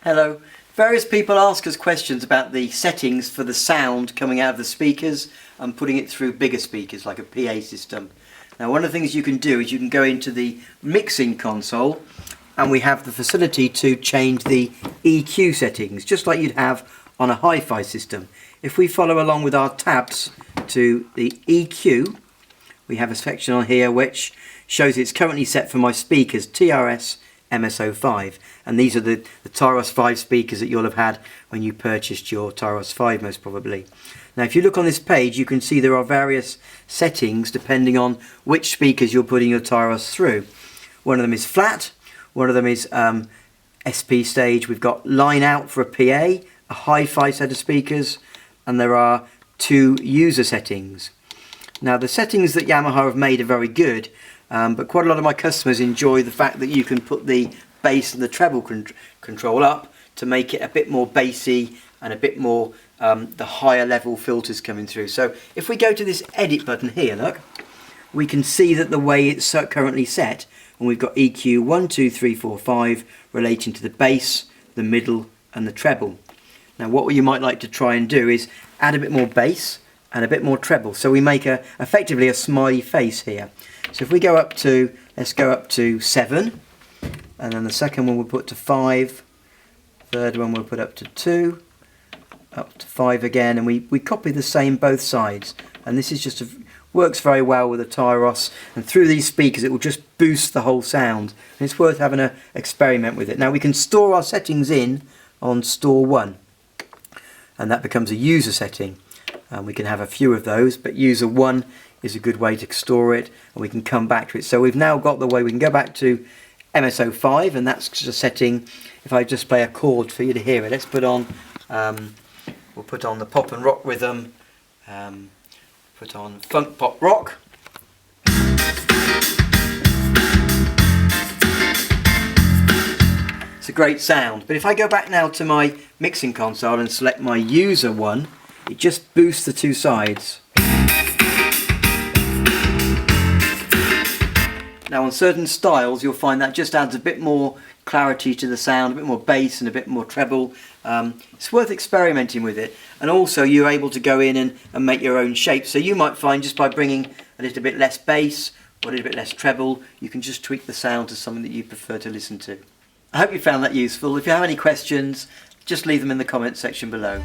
Hello. Various people ask us questions about the settings for the sound coming out of the speakers and putting it through bigger speakers like a PA system. Now, one of the things you can do is you can go into the mixing console and we have the facility to change the EQ settings just like you'd have on a hi-fi system. If we follow along with our tabs to the EQ, we have a section on here which shows it's currently set for my speakers TRS MSO5, and these are the Tyros 5 speakers that you'll have had when you purchased your Tyros 5 most probably. Now if you look on this page you can see there are various settings depending on which speakers you're putting your Tyros through. One of them is flat, one of them is SP stage, we've got line out for a PA, a hi-fi set of speakers, and there are 2 user settings. Now the settings that Yamaha have made are very good, but quite a lot of my customers enjoy the fact that you can put the bass and the treble control up to make it a bit more bassy and a bit more the higher level filters coming through. So if we go to this edit button here, look, we can see that the way it's currently set, and we've got EQ 1, 2, 3, 4, 5 relating to the bass, the middle and the treble. Now what you might like to try and do is add a bit more bass and a bit more treble, so we make effectively a smiley face here. So if we go up to, let's go up to 7, and then the second one we'll put to 5, third one we'll put up to 2, up to 5 again, and we copy the same both sides, and this is just works very well with a Tyros, and through these speakers it will just boost the whole sound, and it's worth having an experiment with it. Now we can store our settings in on store 1, and that becomes a user setting. We can have a few of those, but user 1 is a good way to store it, and we can come back to it. So we've now got the way we can go back to MSO5, and that's just a setting. If I just play a chord for you to hear it, let's put on, we'll put on the pop and rock rhythm, put on funk pop rock. It's a great sound, but if I go back now to my mixing console and select my user 1, it just boosts the 2 sides. Now on certain styles you'll find that just adds a bit more clarity to the sound, a bit more bass and a bit more treble. It's worth experimenting with it, and also you're able to go in and make your own shape. So you might find just by bringing a little bit less bass or a little bit less treble, you can just tweak the sound to something that you prefer to listen to. I hope you found that useful. If you have any questions, just leave them in the comments section below.